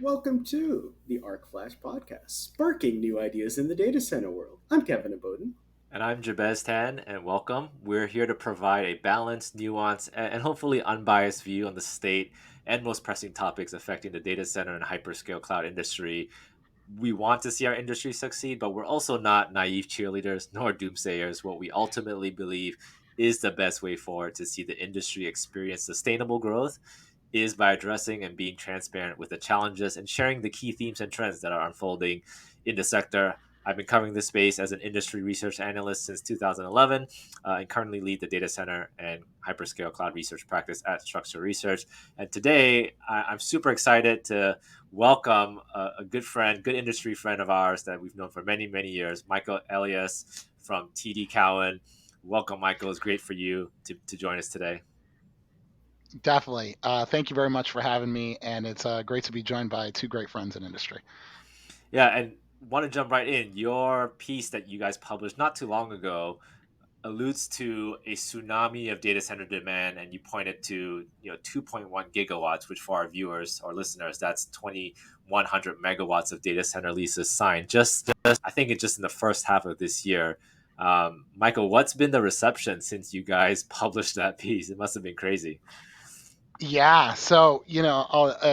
Welcome to the ArcFlash podcast, sparking new ideas in the data center world. I'm Kevin Aboden. And I'm Jabez and welcome. We're here to provide a balanced, nuanced, and hopefully unbiased view on the state and most pressing topics affecting the data center and hyperscale cloud industry. We want to see our industry succeed, but we're also not naive cheerleaders nor doomsayers. What we ultimately believe is the best way forward to see the industry experience sustainable growth is by addressing and being transparent with the challenges and sharing the key themes and trends that are unfolding in the sector. I've been covering this space as an industry research analyst since 2011 and currently lead the data center and hyperscale cloud research practice at Structure Research. And today, I'm super excited to welcome a good friend, good industry friend of ours that we've known for many, many years, Michael Elias from TD Cowen. Welcome, Michael. It's great for you to join us today. Definitely. Thank you very much for having me, and it's great to be joined by two great friends in industry. Yeah, and want to jump right in. Your piece that you guys published not too long ago alludes to a tsunami of data center demand, and you pointed to 2.1 gigawatts, which for our viewers or listeners, that's 2,100 megawatts of data center leases signed. Just I think it's just in the first half of this year. Michael, what's been the reception since you guys published that piece? It must have been crazy. Yeah, so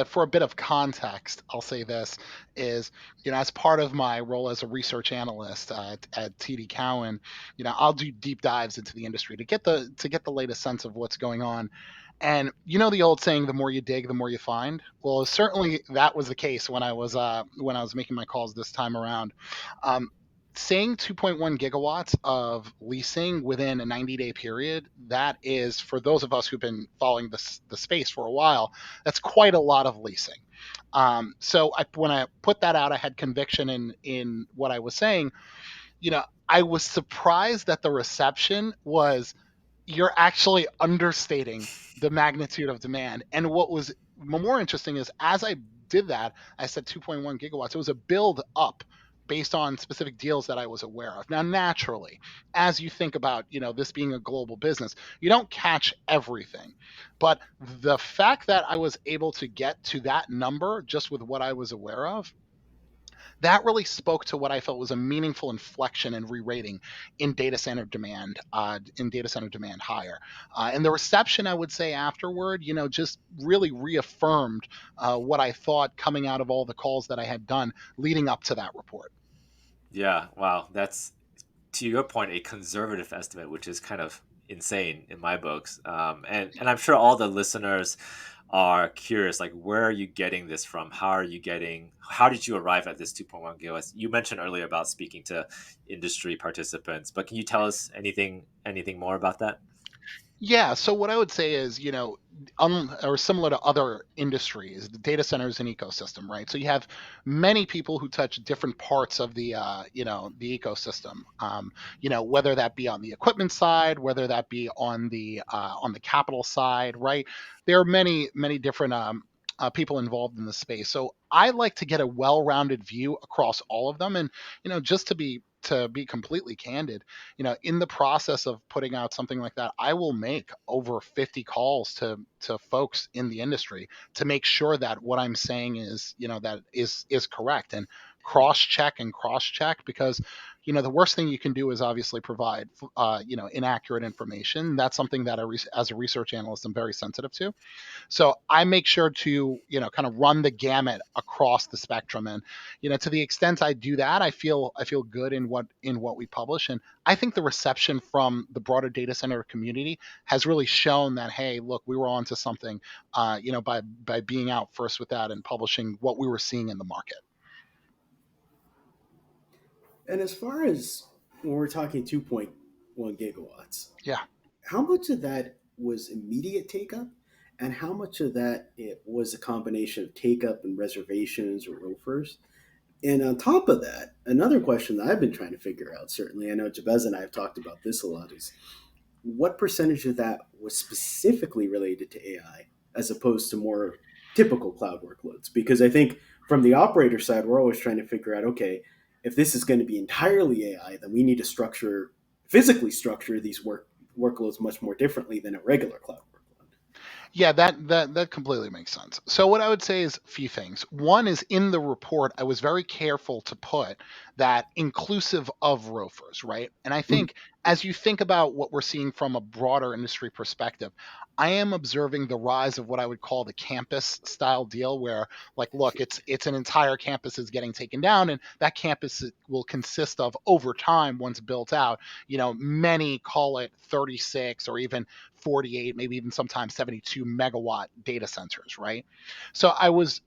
for a bit of context, I'll say this is, as part of my role as a research analyst at TD Cowen, I'll do deep dives into the industry to get the latest sense of what's going on. And the old saying, the more you dig, the more you find. Well, certainly that was the case when I was making my calls this time around. Um, Saying 2.1 gigawatts of leasing within a 90-day period, that is, for those of us who've been following the space for a while, that's quite a lot of leasing. When I put that out, I had conviction in what I was saying. I was surprised that the reception was, you're actually understating the magnitude of demand. And what was more interesting is, as I did that, I said 2.1 gigawatts. It was a build up based on specific deals that I was aware of. Now, naturally, as you think about, this being a global business, you don't catch everything. But the fact that I was able to get to that number just with what I was aware of, that really spoke to what I felt was a meaningful inflection and re-rating in data center demand higher. And the reception, I would say afterward, just really reaffirmed what I thought coming out of all the calls that I had done leading up to that report. Yeah, wow, that's to your point a conservative estimate, which is kind of insane in my books. And I'm sure all the listeners are curious, like where are you getting this from? How did you arrive at this 2.1 gigawatts? You mentioned earlier about speaking to industry participants, but can you tell us anything more about that? Yeah, so what I would say is, or similar to other industries, the data center is an ecosystem, right? So you have many people who touch different parts of the ecosystem. Whether that be on the equipment side, whether that be on the capital side, right? There are many, many different people involved in the space. So I like to get a well-rounded view across all of them, and just to be completely candid, in the process of putting out something like that, I will make over 50 calls to folks in the industry to make sure that what I'm saying is, that is correct, and cross check, because the worst thing you can do is obviously provide inaccurate information. That's something that as a research analyst, I'm very sensitive to. So I make sure to, kind of run the gamut across the spectrum. And, to the extent I do that, I feel good in what we publish. And I think the reception from the broader data center community has really shown that, hey, look, we were onto something, by being out first with that and publishing what we were seeing in the market. And as far as when we're talking 2.1 gigawatts, Yeah. how much of that was immediate take up, and how much of that it was a combination of take up and reservations or roofers? And on top of that, another question that I've been trying to figure out, certainly, I know Jabez and I have talked about this a lot, is what percentage of that was specifically related to AI as opposed to more typical cloud workloads? Because I think from the operator side, we're always trying to figure out, okay, if this is going to be entirely AI, then we need to physically structure these workloads much more differently than a regular cloud workload. Yeah, that completely makes sense. So what I would say is a few things. One is in the report, I was very careful to put that inclusive of roofers, right? And I Mhm. think as you think about what we're seeing from a broader industry perspective, I am observing the rise of what I would call the campus style deal where like look, it's an entire campus is getting taken down and that campus will consist of over time once built out, many call it 36 or even 48, maybe even sometimes 72 megawatt data centers, right? So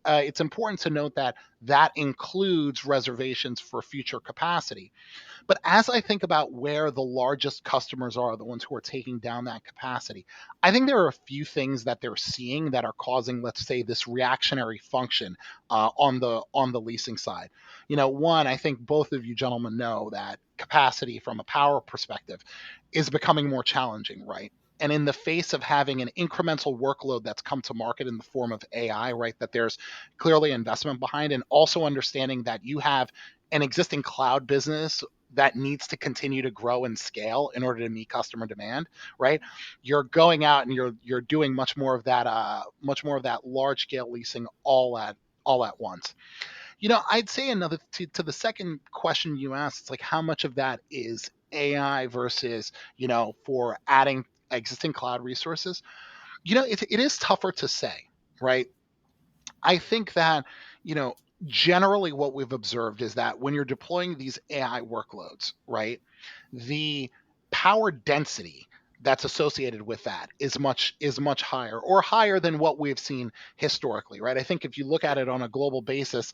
it's important to note that that includes reservations for future capacity. But as I think about where the largest customers are, the ones who are taking down that capacity, I think there are a few things that they're seeing that are causing, let's say, this reactionary function on the leasing side. One, I think both of you gentlemen know that capacity from a power perspective is becoming more challenging, right? And in the face of having an incremental workload that's come to market in the form of AI, right, that there's clearly investment behind, and also understanding that you have an existing cloud business that needs to continue to grow and scale in order to meet customer demand, right? You're going out and you're doing much more of that large scale leasing all at once. I'd say another to the second question you asked, it's like how much of that is AI versus for adding existing cloud resources. It is tougher to say, right? I think that, you know, generally what we've observed is that when you're deploying these AI workloads, right, the power density that's associated with that is much higher or higher than what we've seen historically, right? I think if you look at it on a global basis,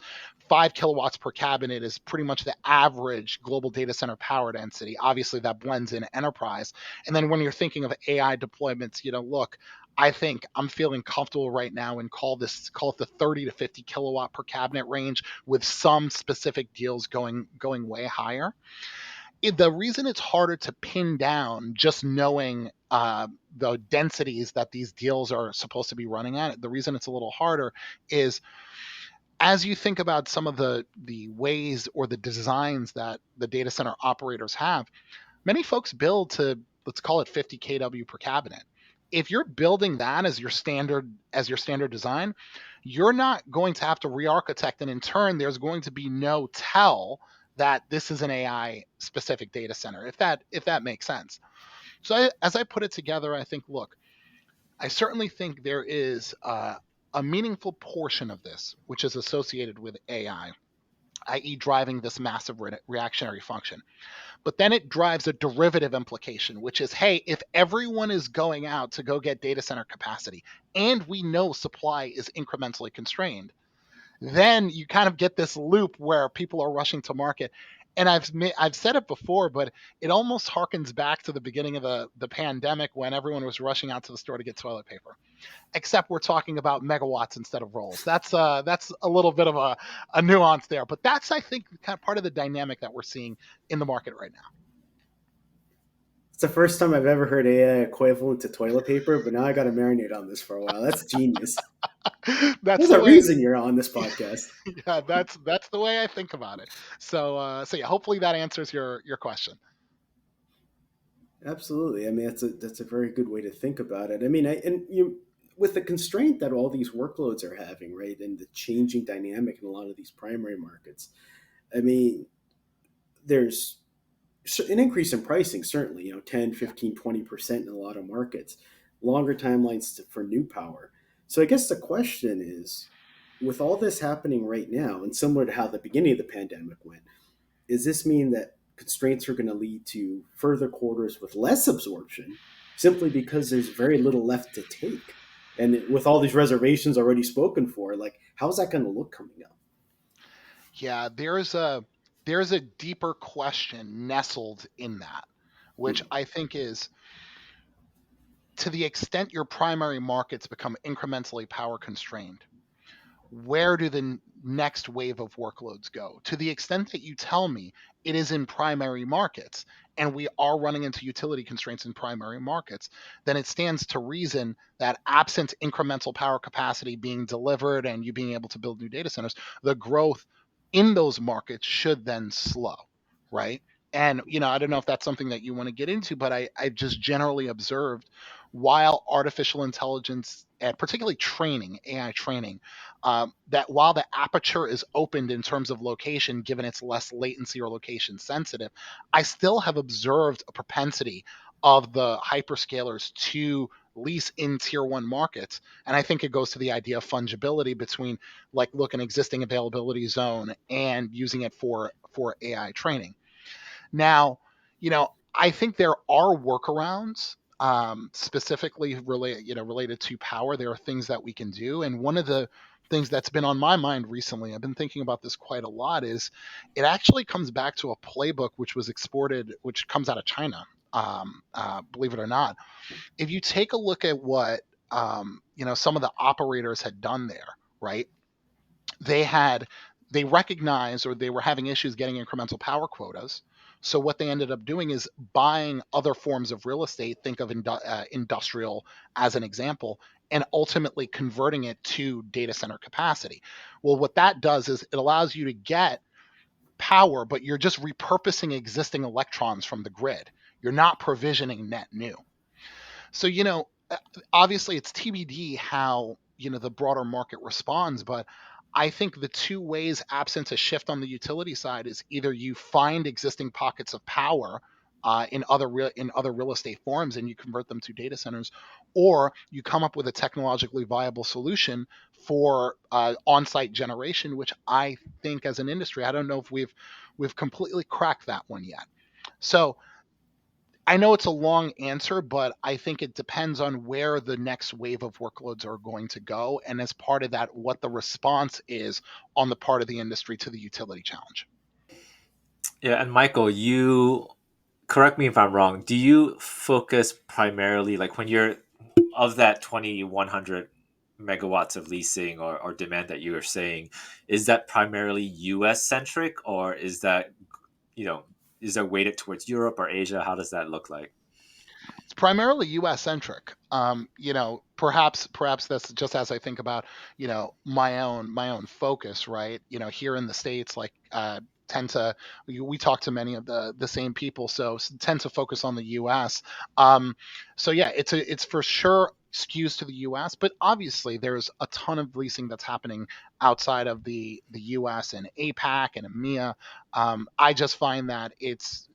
5 kilowatts per cabinet is pretty much the average global data center power density. Obviously, that blends in enterprise. And then when you're thinking of AI deployments, look, I think I'm feeling comfortable right now and call it the 30 to 50 kilowatt per cabinet range with some specific deals going way higher. The reason it's harder to pin down just knowing the densities that these deals are supposed to be running at, the reason it's a little harder is as you think about some of the ways or the designs that the data center operators have, many folks build to, let's call it 50 kW per cabinet. If you're building that as your standard design, you're not going to have to re-architect, and in turn there's going to be no tell that this is an AI specific data center, if that makes sense. So as I put it together, I think, look, I certainly think there is a meaningful portion of this which is associated with AI, i.e., driving this massive reactionary function. But then it drives a derivative implication, which is hey, if everyone is going out to go get data center capacity and we know supply is incrementally constrained, then you kind of get this loop where people are rushing to market. And I've said it before, but it almost harkens back to the beginning of the pandemic when everyone was rushing out to the store to get toilet paper. Except we're talking about megawatts instead of rolls. That's a little bit of a nuance there, but that's I think kind of part of the dynamic that we're seeing in the market right now. It's the first time I've ever heard AI equivalent to toilet paper, but now I got to marinate on this for a while. That's genius. That's There's the a way. reason you're on this podcast. Yeah, that's the way I think about it. So yeah, hopefully that answers your question. Absolutely. I mean, that's a very good way to think about it. I mean, and you with the constraint that all these workloads are having, right, and the changing dynamic in a lot of these primary markets. I mean, there's an increase in pricing, certainly, 10, Yeah, 15, 20% in a lot of markets, longer timelines for new power. So I guess the question is, with all this happening right now, and similar to how the beginning of the pandemic went, does this mean that constraints are going to lead to further quarters with less absorption simply because there's very little left to take? And with all these reservations already spoken for, like, how's that going to look coming up? yeah. There's a deeper question nestled in that, which Hmm. I think is to the extent your primary markets become incrementally power constrained, where do the next wave of workloads go? To the extent that you tell me it is in primary markets and we are running into utility constraints in primary markets, then it stands to reason that absent incremental power capacity being delivered and you being able to build new data centers, the growth in those markets should then slow, right? And I don't know if that's something that you want to get into, but I just generally observed while artificial intelligence and particularly training, AI training, that while the aperture is opened in terms of location, given it's less latency or location sensitive, I still have observed a propensity of the hyperscalers to lease in tier one markets. And I think it goes to the idea of fungibility between like look an existing availability zone and using it for AI training. Now, I think there are workarounds, specifically related to power. There are things that we can do, and one of the things that's been on my mind recently, I've been thinking about this quite a lot, is it actually comes back to a playbook which was exported, which comes out of China. Believe it or not, if you take a look at what some of the operators had done there, right? they had they recognized or they were having issues getting incremental power quotas. So what they ended up doing is buying other forms of real estate. Think of industrial as an example, and ultimately converting it to data center capacity. Well, what that does is it allows you to get power, but you're just repurposing existing electrons from the grid. You're not provisioning net new. So, obviously it's TBD how the broader market responds, but I think the two ways, absent a shift on the utility side, is either you find existing pockets of power in other real estate forms and you convert them to data centers, or you come up with a technologically viable solution for on-site generation, which I think as an industry, I don't know if we've completely cracked that one yet. So I know it's a long answer, but I think it depends on where the next wave of workloads are going to go. And as part of that, what the response is on the part of the industry to the utility challenge. Yeah, and Michael, you correct me if I'm wrong. Do you focus primarily, like when you're of that 2100 megawatts of leasing or demand that you are saying, is that primarily US centric, or is that, you know, is that weighted towards Europe or Asia? How does that look like? It's primarily U.S. centric. Perhaps that's just as I think about my own focus, right? Here in the states, like tend to we talk to many of the same people, so tend to focus on the U.S. So yeah, it's for sure skews to the U.S., but obviously there's a ton of leasing that's happening outside of the U.S. and APAC and EMEA. I just find that it's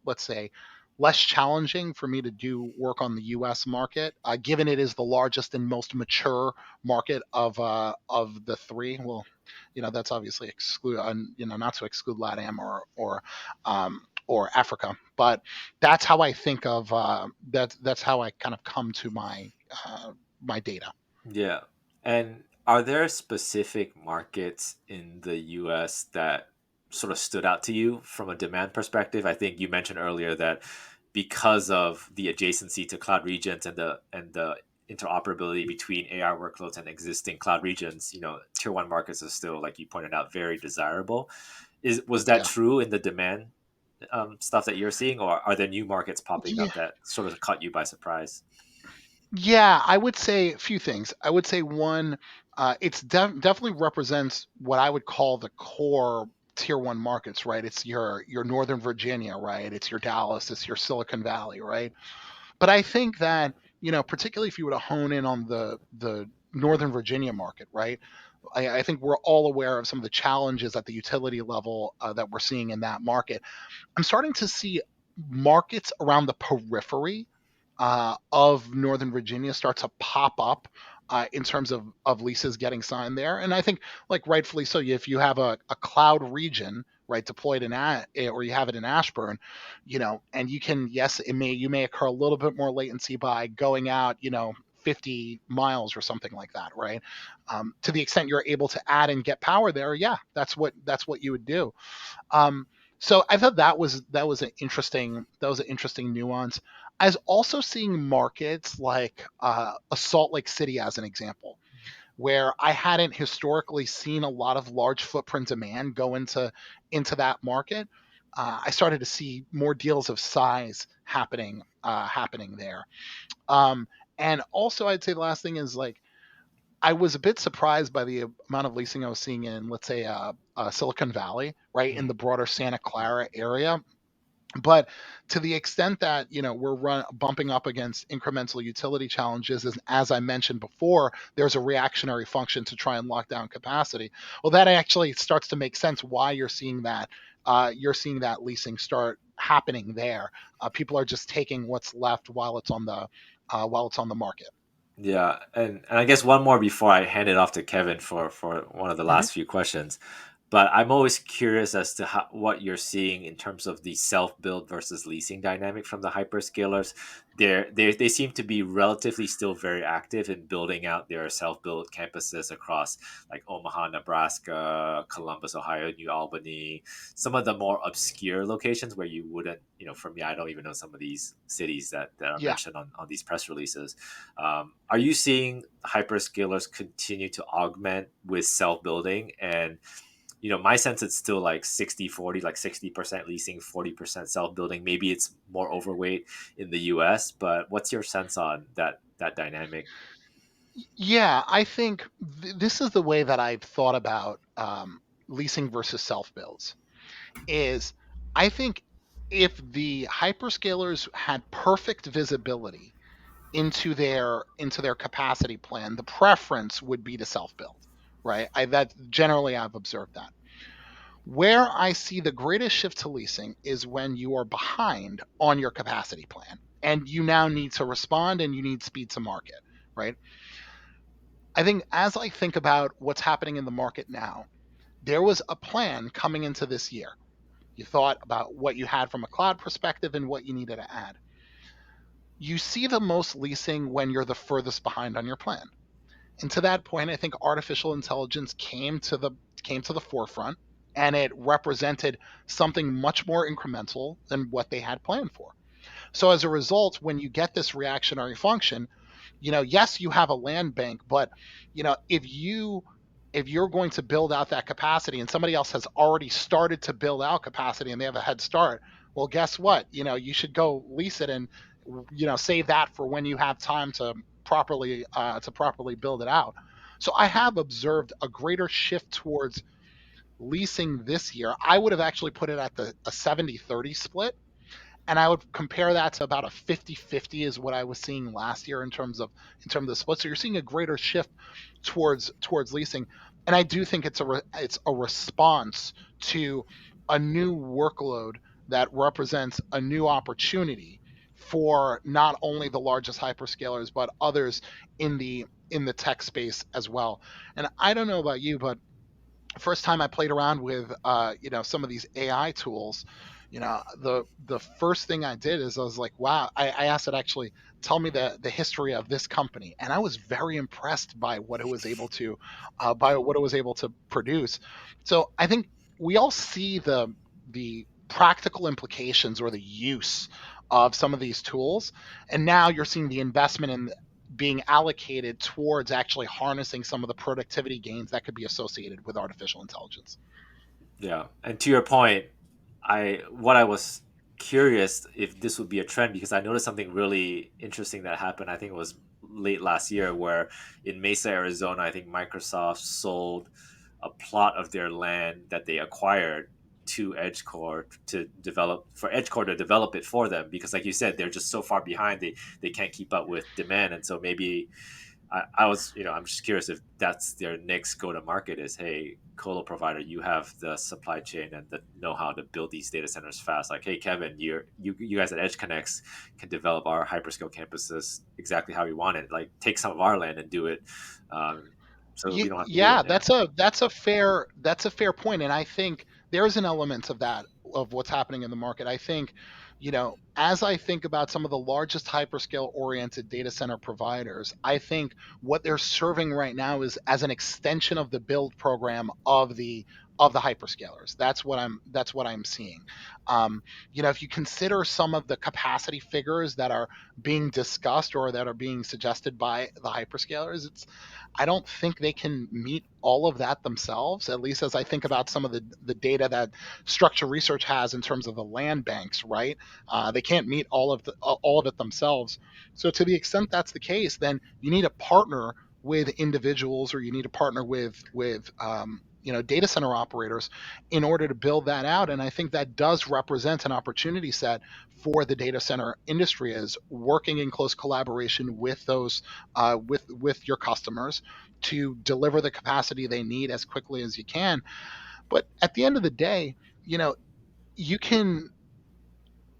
let's say less challenging for me to do work on the U.S. market, given it is the largest and most mature market of the three. Well, that's obviously exclude, not to exclude LATAM or Africa, but that's how I think of that's how I kind of come to my data. Yeah. And are there specific markets in the US that sort of stood out to you from a demand perspective? I think you mentioned earlier that because of the adjacency to cloud regions and the interoperability between AI workloads and existing cloud regions, tier one markets are still, like you pointed out, very desirable. Was that Yeah. true in the demand stuff that you're seeing, or are there new markets popping Yeah. up that sort of caught you by surprise? Yeah, I would say a few things. I would say one, it's definitely represents what I would call the core tier one markets, right? It's your Northern Virginia, right? It's your Dallas, it's your Silicon Valley, right? But I think that particularly if you were to hone in on the Northern Virginia market, right? I think we're all aware of some of the challenges at the utility level that we're seeing in that market. I'm starting to see markets around the periphery of Northern Virginia start to pop up in terms of leases getting signed there. And I think, like rightfully so, if you have a cloud region, right, deployed or you have it in Ashburn, and yes, you may occur a little bit more latency by going out, 50 miles or something like that, right? To the extent you're able to add and get power there, yeah, that's what you would do. Um, so I thought that was an interesting nuance. I was also seeing markets like a Salt Lake City as an example, where I hadn't historically seen a lot of large footprint demand go into that market. I started to see more deals of size happening there. Um, and also, I'd say the last thing is like I was a bit surprised by the amount of leasing I was seeing in, let's say, Silicon Valley, right, in Hmm. the broader Santa Clara area. But to the extent that we're bumping up against incremental utility challenges, as I mentioned before, there's a reactionary function to try and lock down capacity. Well, that actually starts to make sense why you're seeing that leasing start happening there. People are just taking what's left while it's on the market. Yeah, and I guess one more before I hand it off to Kevin for one of the Mhm. last few questions. But I'm always curious as to what you're seeing in terms of the self-build versus leasing dynamic from the hyperscalers. They seem to be relatively still very active in building out their self-built campuses across like Omaha, Nebraska, Columbus, Ohio, New Albany, some of the more obscure locations where you wouldn't, for me, I don't even know some of these cities that are Yeah. mentioned on these press releases. Are you seeing hyperscalers continue to augment with self building? And, my sense it's still like 60-40, like 60% leasing, 40% self building. Maybe it's more overweight in the US, but what's your sense on that dynamic? Yeah, I think this is the way that I've thought about leasing versus self builds. Is I think if the hyperscalers had perfect visibility into their capacity plan, the preference would be to self build, right? That generally I've observed that. Where I see the greatest shift to leasing is when you are behind on your capacity plan and you now need to respond and you need speed to market, right? I think as I think about what's happening in the market now, there was a plan coming into this year. You thought about what you had from a cloud perspective and what you needed to add. You see the most leasing when you're the furthest behind on your plan. And to that point, I think artificial intelligence came to the forefront and it represented something much more incremental than what they had planned for. So as a result, when you get this reactionary function, yes, you have a land bank, but if you're going to build out that capacity and somebody else has already started to build out capacity and they have a head start, well, guess what? You should go lease it and save that for when you have time to properly build it out. So I have observed a greater shift towards leasing this year. I would have actually put it at a 70-30 split, and I would compare that to about a 50-50 is what I was seeing last year in terms of the split. So you're seeing a greater shift towards leasing, and I do think it's a response to a new workload that represents a new opportunity for not only the largest hyperscalers but others in the tech space as well. And I don't know about you, but first time I played around with some of these AI tools, the first thing I did is I was like, wow, I asked it actually tell me the history of this company, and I was very impressed by what it was able to produce. So I think we all see the practical implications or the use of some of these tools, and now you're seeing the investment in being allocated towards actually harnessing some of the productivity gains that could be associated with artificial intelligence. Yeah, and to your point, I was curious if this would be a trend because I noticed something really interesting that happened. I think it was late last year, where in Mesa, Arizona, I think Microsoft sold a plot of their land that they acquired to EdgeCore for EdgeCore to develop it for them because, like you said, they're just so far behind they can't keep up with demand, and so maybe I was, I'm just curious if that's their next go to market is, hey, colo provider, you have the supply chain and the know how to build these data centers fast. Like, hey, Kevin, you guys at Edge Connects can develop our hyperscale campuses exactly how we want it. Like, take some of our land and do it, so we don't have to do Yeah, it. Yeah, that's a fair point, and I think there's an element of that of what's happening in the market. I think, as I think about some of the largest hyperscale oriented data center providers, I think what they're serving right now is as an extension of the build program of the hyperscalers. That's what I'm seeing. If you consider some of the capacity figures that are being discussed or that are being suggested by the hyperscalers, I don't think they can meet all of that themselves, at least as I think about some of the data that structure research has in terms of the land banks, right? They can't meet all of it themselves. So to the extent that's the case, then you need a partner with individuals, or you need to partner with data center operators in order to build that out. And I think that does represent an opportunity set for the data center industry, is working in close collaboration with those with your customers to deliver the capacity they need as quickly as you can. But at the end of the day, you know, you can,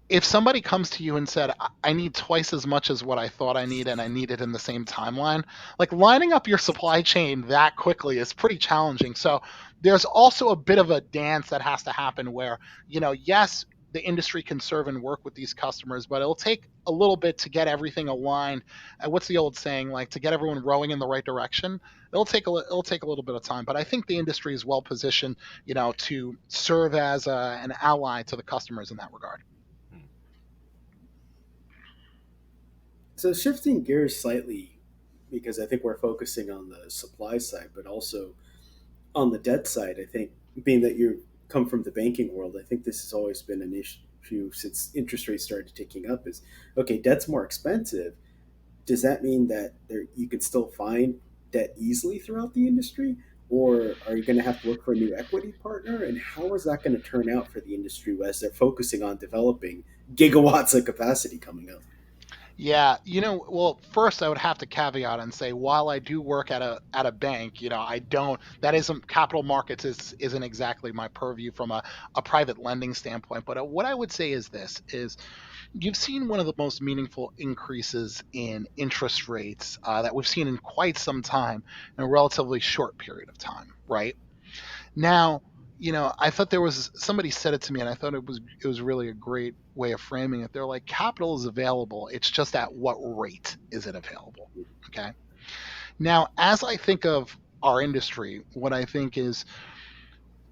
if somebody comes to you and said, I need twice as much as what I thought I need, and I need it in the same timeline, like lining up your supply chain that quickly is pretty challenging. So there's also a bit of a dance that has to happen where, yes, the industry can serve and work with these customers, but it'll take a little bit to get everything aligned. And what's the old saying, like, to get everyone rowing in the right direction? It'll take a little bit of time, but I think the industry is well positioned, to serve as an ally to the customers in that regard. Hmm. So shifting gears slightly, because I think we're focusing on the supply side, but also on the debt side. I think being that you come from the banking world, I think this has always been an issue since interest rates started ticking up. Is okay, debt's more expensive. Does that mean that you can still find debt easily throughout the industry, or are you going to have to look for a new equity partner? And how is that going to turn out for the industry as they're focusing on developing gigawatts of capacity coming up? Yeah, well, first I would have to caveat and say, while I do work at a bank, I don't, that isn't, capital markets isn't exactly my purview from a private lending standpoint. But what I would say is this is, you've seen one of the most meaningful increases in interest rates that we've seen in quite some time, in a relatively short period of time, right? Now, I thought there was, somebody said it to me, and I thought it was really a great way of framing it. They're like, capital is available. It's just at what rate is it available? Okay. Now, as I think of our industry, what I think is,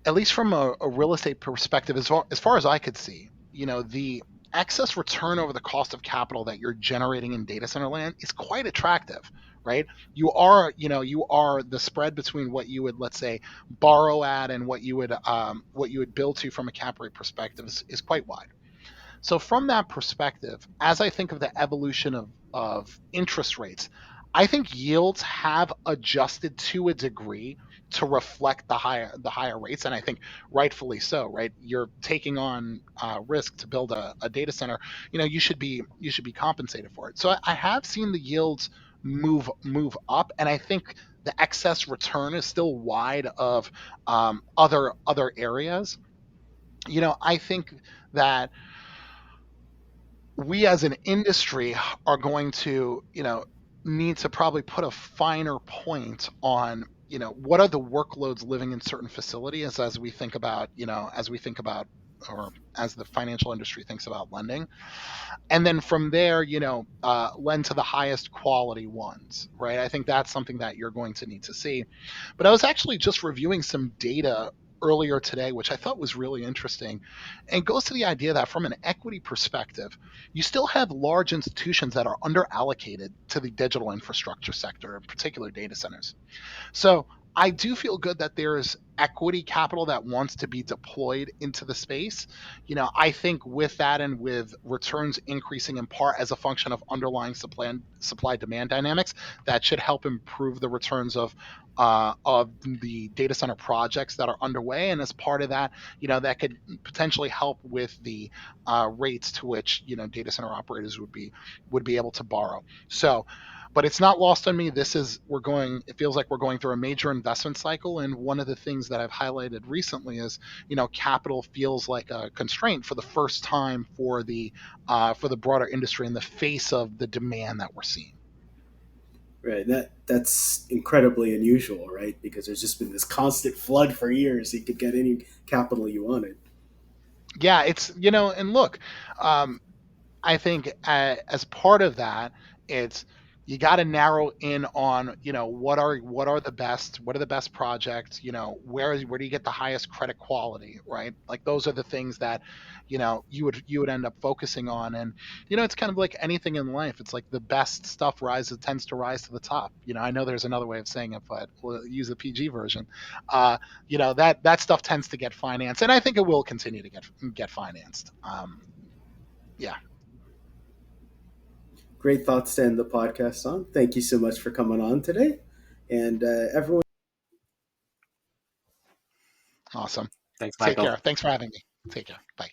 at least from a real estate perspective, as far as I could see, the excess return over the cost of capital that you're generating in data center land is quite attractive, right? You are the spread between what you would, let's say, borrow at, and what you would build to from a cap rate perspective is quite wide. So from that perspective, as I think of the evolution of interest rates, I think yields have adjusted to a degree to reflect the higher rates, and I think rightfully so. Right, you're taking on risk to build a data center. You should be compensated for it. So I have seen the yields move up, and I think the excess return is still wide of other areas. I think that we as an industry are going to, need to probably put a finer point on, what are the workloads living in certain facilities, as we think about, or as the financial industry thinks about lending. And then from there, lend to the highest quality ones, right? I think that's something that you're going to need to see. But I was actually just reviewing some data earlier today, which I thought was really interesting, and goes to the idea that from an equity perspective, you still have large institutions that are underallocated to the digital infrastructure sector, in particular data centers. So I do feel good that there's equity capital that wants to be deployed into the space. I think with that, and with returns increasing in part as a function of underlying supply demand dynamics, that should help improve the returns of the data center projects that are underway. And as part of that, that could potentially help with the rates to which data center operators would be able to borrow. So, but it's not lost on me. It feels like we're going through a major investment cycle. And one of the things that I've highlighted recently is, capital feels like a constraint for the first time for the broader industry in the face of the demand that we're seeing. Right. That's incredibly unusual, right? Because there's just been this constant flood for years. You could get any capital you wanted. Yeah, and look, um, I think as part of that, it's, you got to narrow in on, what are the best projects, where do you get the highest credit quality, right? Like, those are the things that you would end up focusing on. And it's kind of like anything in life. It's like the best stuff tends to rise to the top. I know there's another way of saying it, but we'll use the PG version. That stuff tends to get financed, and I think it will continue to get financed. Yeah. Great thoughts to end the podcast on. Thank you so much for coming on today. And everyone. Awesome. Thanks, Take care. Michael. Thanks for having me. Take care. Bye.